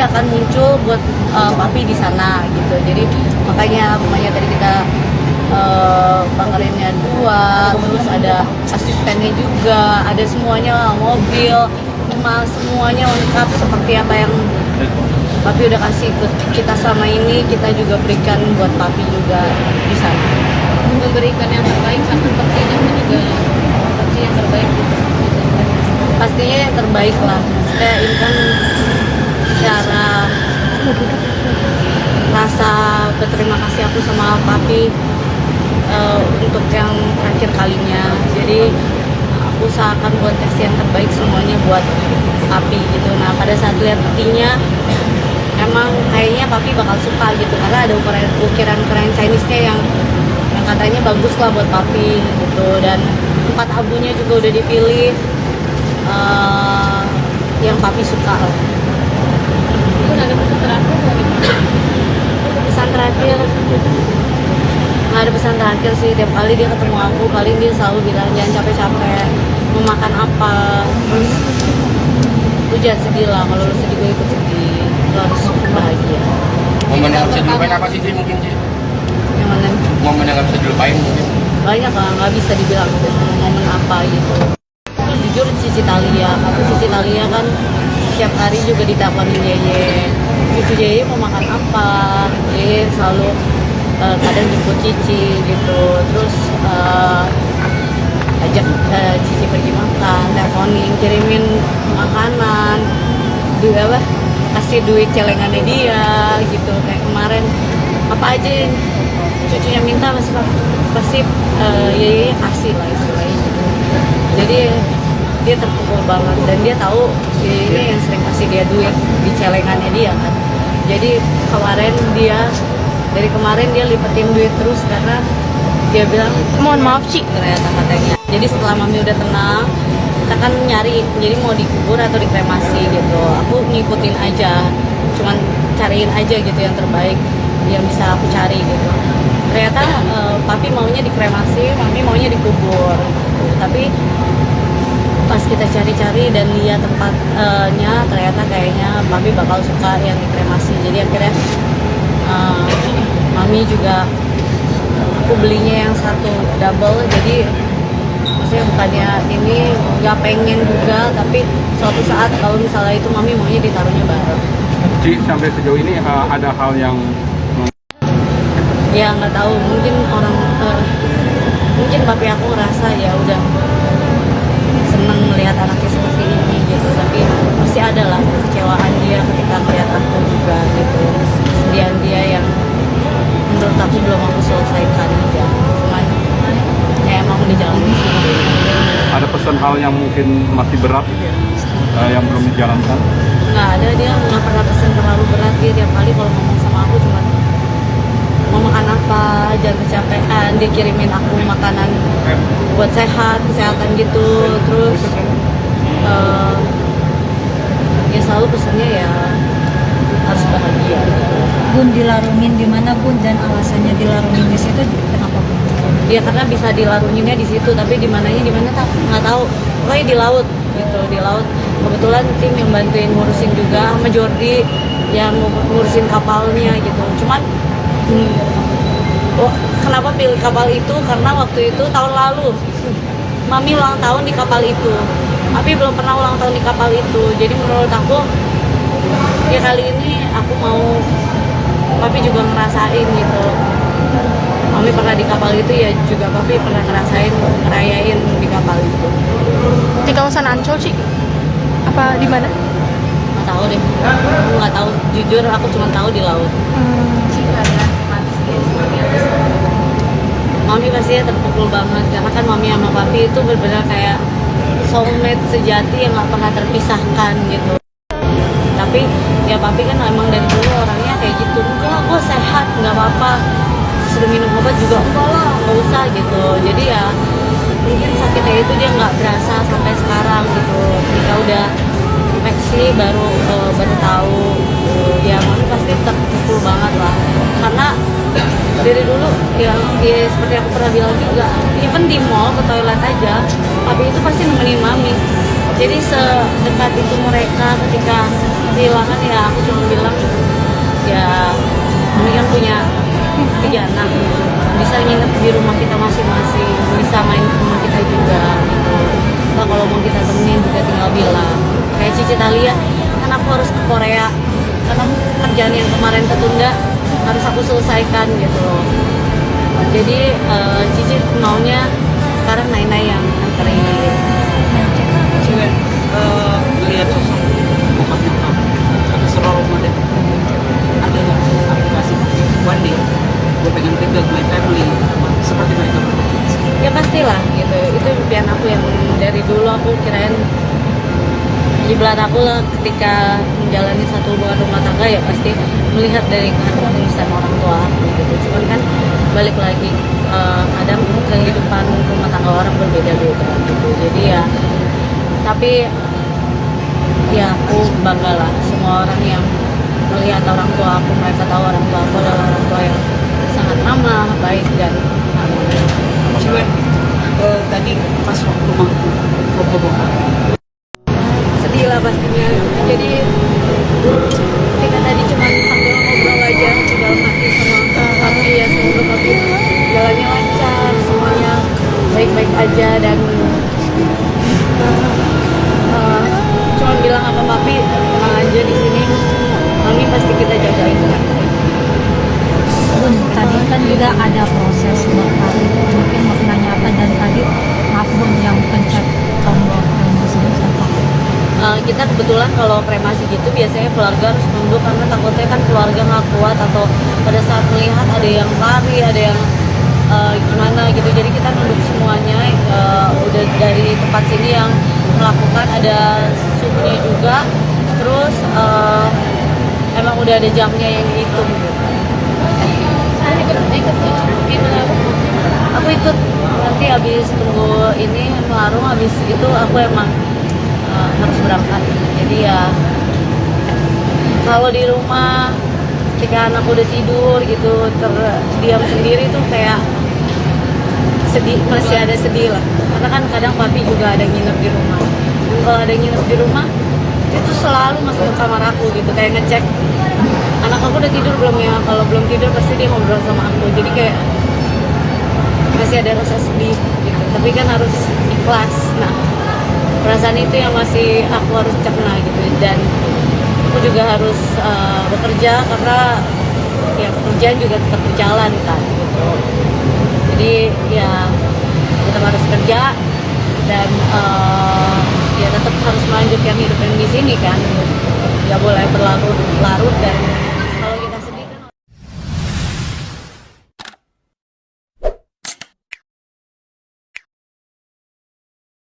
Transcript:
akan muncul buat papi di sana gitu. Jadi makanya tadi kita bangkerinnya 2, terus ada asistennya juga, ada semuanya lah, mobil, emas, semuanya lengkap seperti apa yang papi udah kasih ke kita selama ini, kita juga berikan buat papi juga di sana. Memberikan yang terbaik sama sepertinya juga pasti yang terbaik gitu. Pastinya yang terbaik lah. Maksudnya ini kan cara rasa berterima kasih aku sama papi untuk yang terakhir kalinya. Jadi aku usahakan buat kasih yang terbaik semuanya buat papi gitu. Nah pada saat lihat petinya emang kayaknya papi bakal suka gitu, karena ada ukiran Chinese-nya yang katanya bagus lah buat papi gitu, dan tempat abunya juga udah dipilih yang papi suka lah. Itu ada pesan terakhir nggak gitu? Pesan terakhir nggak ada pesan terakhir sih. Tiap kali dia ketemu aku paling dia selalu bilang jangan capek-capek, mau makan apa, terus lu jangan sedih lah, kalau lu sedih gue ikut sedih, lu harus bahagia. Momen yang bisa dilupain apa sih, Tri, mungkin sih? Yang mana? Momen yang nggak bisa dilupain mungkin? Banyak lah, nggak bisa dibilang momen apa gitu. Jujur Cici Talia, aku Cici Talia kan setiap hari juga diteleponin Yeye, cucu Yeye mau makan apa, Yeye selalu kadang jemput Cici gitu, terus ajak Cici pergi makan, teleponin, kirimin makanan, kasih duit celengannya dia gitu. Kayak kemarin apa aja yang cucunya minta pasti Yeye kasih lah istilahnya gitu. Jadi dia terpukul banget, dan dia tahu ini yang sering kasih dia duit di celengannya dia kan. Jadi dari kemarin dia lipetin duit terus, karena dia bilang mohon maaf Ci ternyata katanya. Jadi setelah mami udah tenang, kita kan nyari jadi mau dikubur atau dikremasi gitu. Aku ngikutin aja, cuman cariin aja gitu yang terbaik yang bisa aku cari gitu. Ternyata papi maunya dikremasi, mami maunya dikubur gitu. Tapi pas kita cari-cari dan lihat tempatnya, ternyata kayaknya papi bakal suka yang dikremasi. Jadi akhirnya mami juga aku belinya yang satu double, jadi maksudnya bukannya ini nggak pengen juga, tapi suatu saat kalau misalnya itu mami maunya ditaruhnya bareng. Ci, sampai sejauh ini ada hal yang ya nggak tahu, mungkin mungkin papi aku ngerasa ya udah seneng melihat anaknya seperti ini gitu, tapi pasti ada lah kekecewaan dia ketika melihat aku juga gitu, kesedihan dia yang menurut aku belum aku selesaikan aja, cuman ya emang udah jalan sendiri. ada pesan hal yang mungkin masih berat yang belum dijalankan? Nggak ada, dia nggak pernah pesan terlalu berat. Dia tiap kali kalau ngomong sama aku cuman mau makan apa, jangan kecapean, dia kirimin aku makanan buat kesehatan gitu. Terus ya selalu pesannya ya harus bahagia gitu. Bun dilarungin di mana Bun, dan alasannya dilarungin di situ kenapa Bun? Ya karena bisa dilarunginnya di situ, tapi di mana nggak tahu. Pokoknya di laut gitu, di laut. Kebetulan tim yang bantuin ngurusin juga sama Jordi yang ngurusin kapalnya gitu. Cuman kenapa pilih kapal itu? Karena waktu itu tahun lalu mami ulang tahun di kapal itu. Tapi belum pernah ulang tahun di kapal itu. Jadi menurut aku ya kali ini aku mau papi juga ngerasain gitu. Mami pernah di kapal itu, ya juga papi pernah ngerayain di kapal itu. Di kawasan Ancol, Ci? Apa di mana? Nggak tahu deh. Aku nggak tahu. Jujur aku cuma tahu di laut. Mami pasti ya terpukul banget, karena kan mami sama papi itu benar-benar kayak soulmate sejati yang nggak pernah terpisahkan gitu. Tapi ya papi kan emang dari dulu orangnya kayak gitu, enggak gue sehat, nggak apa-apa, suruh minum obat juga enggak lah, nggak usah gitu. Jadi ya mungkin sakitnya itu dia nggak berasa sampai sekarang gitu. Ketika udah Maxi baru tahu ya mami pasti terpukul banget lah, karena dari dulu ya seperti aku pernah bilang juga, even di mall ke toilet aja papi itu pasti nemenin mami. Jadi sedekat itu mereka ketika kehilangan, ya aku cuma bilang ya kami kan punya 3 anak, bisa nginep di rumah kita masing-masing, bisa main ke rumah kita juga gitu. Nah, kalau mau kita temenin juga tinggal bilang. Kayak Cici Talia, kan aku harus ke Korea karena kerjaan yang kemarin ketunda harus aku selesaikan gitu loh. Jadi Cici maunya sekarang Nainai yang anterin. Cewek melihat sosok bokap nyokap ada seluruh model, ada yang sampai kasih one day gue pengen rebuild my family seperti mereka berdua. Ya pastilah gitu, itu impian aku yang dari dulu. Aku kirain kiblat aku lah ketika menjalani satu hubungan rumah tangga, ya pasti melihat dari keharmonisan orang tua aku gitu. Cuman kan balik lagi, kadang kehidupan rumah tangga orang berbeda-beda gitu. Jadi ya, tapi ya aku bangga lah semua orang yang melihat orang tua aku, mereka tahu orang tua aku adalah orang tua yang sangat ramah, baik dan harmonis. Cewek tadi pas waktu mau foto bokap Sedih lah pastinya. Jadi ketika tadi cuma sambil ngobrol aja di dalam hati sama papi, ya semoga papi jalannya lancar, semuanya baik-baik aja, dan cuma bilang sama papi tenang aja di sini, kami pasti kita jagain dengan baik. Tadi kan juga ada proses berkali, mungkin maknanya apa, dan tadi maaf Bun yang pencet tombol kremasi siapa? Kita kebetulan kalau kremasi gitu biasanya keluarga harus nunduk karena takutnya kan keluarga nggak kuat, atau pada saat melihat ada yang lari, ada yang gimana gitu. Jadi kita nunduk semuanya. Udah dari tempat sini yang melakukan, ada suhunya juga, terus emang udah ada jamnya yang dihitung gitu. Aku ikut nanti habis tunggu ini melarung, habis itu aku emang harus berangkat. Jadi ya kalau di rumah ketika anak udah tidur gitu terdiam sendiri tuh kayak sedih, masih ada sedih lah, karena kan kadang papi juga ada nginep di rumah. Kalau ada nginep di rumah itu selalu masuk ke kamar aku gitu, kayak ngecek anak aku udah tidur belum ya. Kalau belum tidur pasti dia ngobrol sama aku, jadi kayak masih ada rasa sedih gitu, tapi kan harus ikhlas. Nah, perasaan itu yang masih aku harus cerna gitu, dan aku juga harus bekerja karena ya pekerjaan juga tetap berjalan kan gitu. Jadi ya tetap harus kerja, dan ya tetap harus melanjutkan hidup yang di sini kan, nggak boleh berlarut-larut